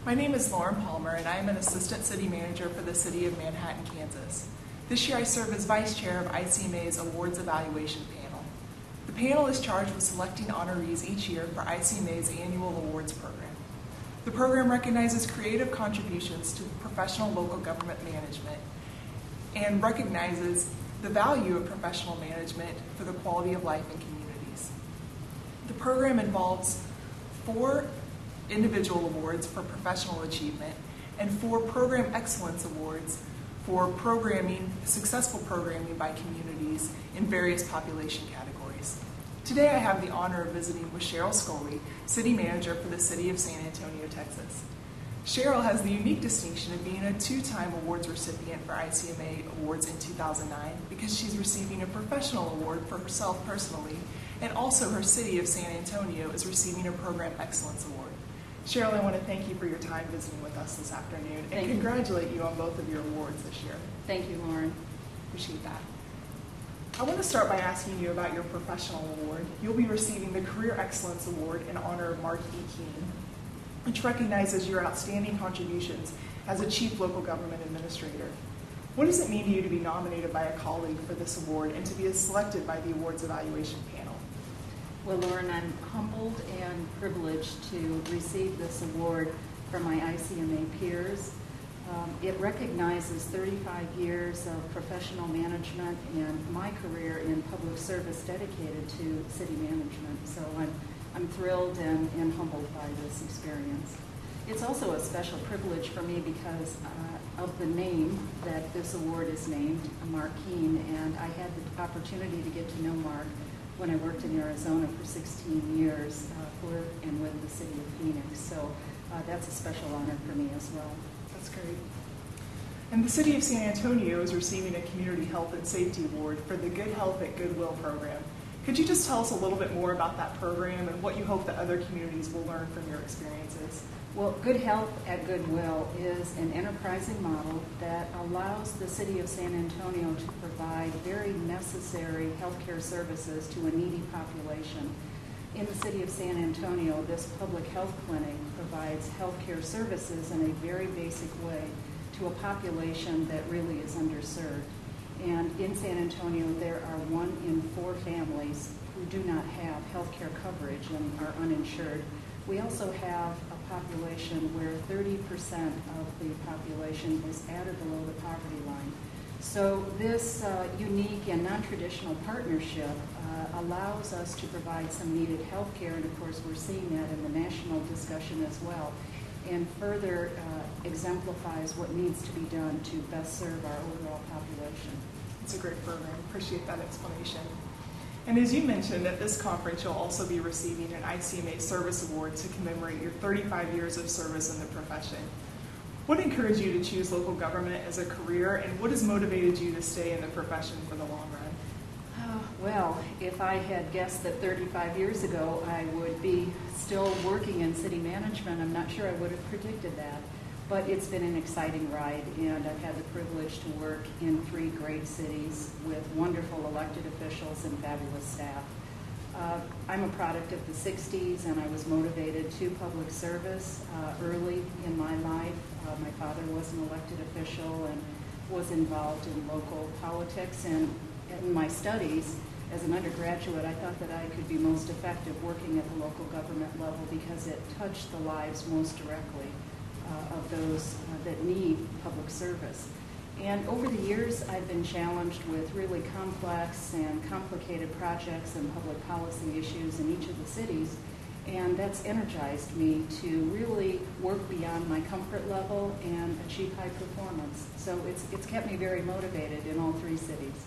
My name is Lauren Palmer, and I am an Assistant City Manager for the City of Manhattan, Kansas. This year I serve as Vice Chair of ICMA's Awards Evaluation Panel. The panel is charged with selecting honorees each year for ICMA's annual awards program. The program recognizes creative contributions to professional local government management and recognizes the value of professional management for the quality of life in communities. The program involves 4 individual awards for professional achievement and 4 program excellence awards for successful programming by communities in various population categories. Today I have the honor of visiting with Sheryl Sculley, City Manager for the City of San Antonio, Texas. Sheryl has the unique distinction of being a 2-time awards recipient for ICMA Awards in 2009 because she's receiving a professional award for herself personally, and also her City of San Antonio is receiving a Program Excellence Award. Sheryl, I want to thank you for your time visiting with us this afternoon and congratulate you on both of your awards this year. Thank you, Lauren. Appreciate that. I want to start by asking you about your professional award. You'll be receiving the Career Excellence Award in honor of Mark E. Keene, which recognizes your outstanding contributions as a Chief Local Government Administrator. What does it mean to you to be nominated by a colleague for this award and to be selected by the awards evaluation panel? Well, Lauren, I'm humbled and privileged to receive this award from my ICMA peers. It recognizes 35 years of professional management and my career in public service dedicated to city management. So I'm thrilled and humbled by this experience. It's also a special privilege for me because of the name that this award is named, Mark Keene, and I had the opportunity to get to know Mark when I worked in Arizona for 16 years for and with the city of Phoenix. So that's a special honor for me as well. That's great. And the City of San Antonio is receiving a Community Health and Safety Award for the Good Health at Goodwill program. Could you just tell us a little bit more about that program and what you hope that other communities will learn from your experiences? Well, Good Health at Goodwill is an enterprising model that allows the City of San Antonio to provide very necessary healthcare services to a needy population. In the City of San Antonio, this public health clinic provides healthcare services in a very basic way to a population that really is underserved. And in San Antonio, there are 1 in 4 families who do not have healthcare coverage and are uninsured. We also have a population where 30% of the population is at or below the poverty line. So this unique and non-traditional partnership allows us to provide some needed health care, and of course we're seeing that in the national discussion as well, and further exemplifies what needs to be done to best serve our overall population. It's a great program. Appreciate that explanation. And as you mentioned, at this conference you'll also be receiving an ICMA Service Award to commemorate your 35 years of service in the profession. What encouraged you to choose local government as a career, and what has motivated you to stay in the profession for the long run? Well, if I had guessed that 35 years ago I would be still working in city management, I'm not sure I would have predicted that. But it's been an exciting ride, and I've had the privilege to work in 3 great cities with wonderful elected officials and fabulous staff. I'm a product of the 60s, and I was motivated to public service early in my life. My father was an elected official and was involved in local politics, and in my studies as an undergraduate, I thought that I could be most effective working at the local government level because it touched the lives most directly of those that need public service. And over the years, I've been challenged with really complex and complicated projects and public policy issues in each of the cities, and that's energized me to really work beyond my comfort level and achieve high performance. So it's kept me very motivated in all 3 cities.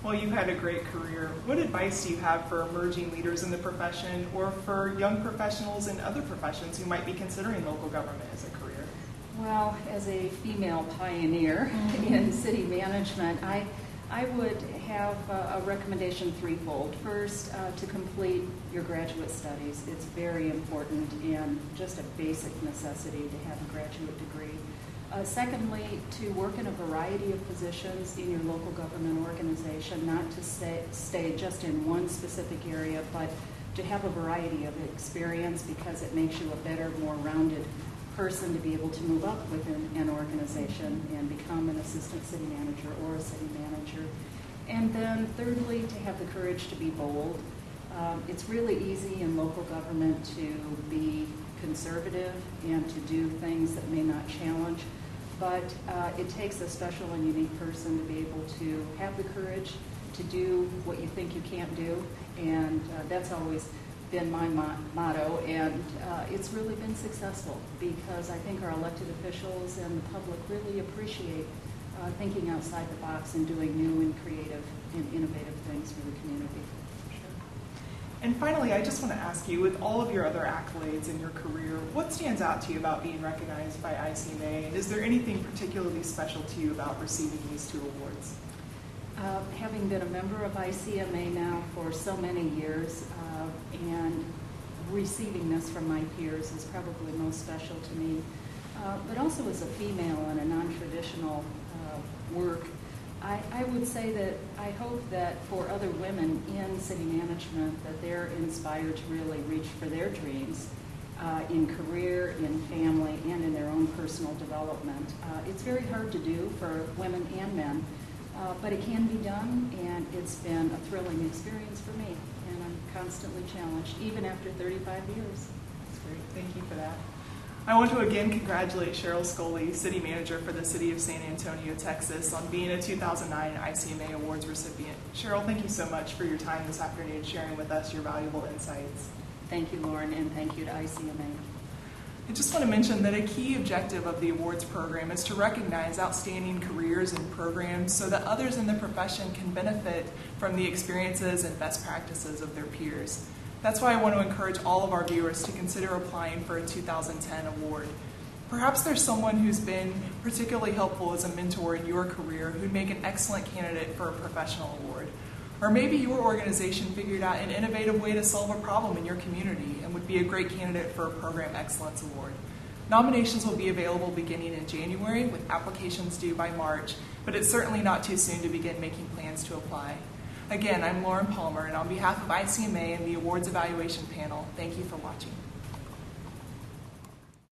Well, you've had a great career. What advice do you have for emerging leaders in the profession or for young professionals in other professions who might be considering local government as a career? Well, as a female pioneer in city management, I would have a recommendation threefold. First, to complete your graduate studies. It's very important and just a basic necessity to have a graduate degree. Secondly, to work in a variety of positions in your local government organization, not to stay just in one specific area, but to have a variety of experience because it makes you a better, more rounded person to be able to move up within an organization and become an assistant city manager or a city manager. And then thirdly, to have the courage to be bold. It's really easy in local government to be conservative and to do things that may not challenge, but it takes a special and unique person to be able to have the courage to do what you think you can't do, and that's always been my motto, and it's really been successful because I think our elected officials and the public really appreciate thinking outside the box and doing new and creative and innovative things for the community. And finally, I just want to ask you, with all of your other accolades in your career, what stands out to you about being recognized by ICMA, and is there anything particularly special to you about receiving these two awards? Having been a member of ICMA now for so many years, and receiving this from my peers is probably most special to me. But also as a female in a non-traditional work, I would say that I hope that for other women in city management that they're inspired to really reach for their dreams in career, in family, and in their own personal development. It's very hard to do for women and men, but it can be done, and it's been a thrilling experience for me, and I'm constantly challenged, even after 35 years. That's great. Thank you for that. I want to again congratulate Sheryl Sculley, City Manager for the City of San Antonio, Texas, on being a 2009 ICMA Awards recipient. Sheryl, thank you so much for your time this afternoon sharing with us your valuable insights. Thank you, Lauren, and thank you to ICMA. I just want to mention that a key objective of the awards program is to recognize outstanding careers and programs so that others in the profession can benefit from the experiences and best practices of their peers. That's why I want to encourage all of our viewers to consider applying for a 2010 award. Perhaps there's someone who's been particularly helpful as a mentor in your career who'd make an excellent candidate for a professional award. Or maybe your organization figured out an innovative way to solve a problem in your community and would be a great candidate for a Program Excellence Award. Nominations will be available beginning in January with applications due by March, but it's certainly not too soon to begin making plans to apply. Again, I'm Lauren Palmer, and on behalf of ICMA and the Awards Evaluation Panel, thank you for watching.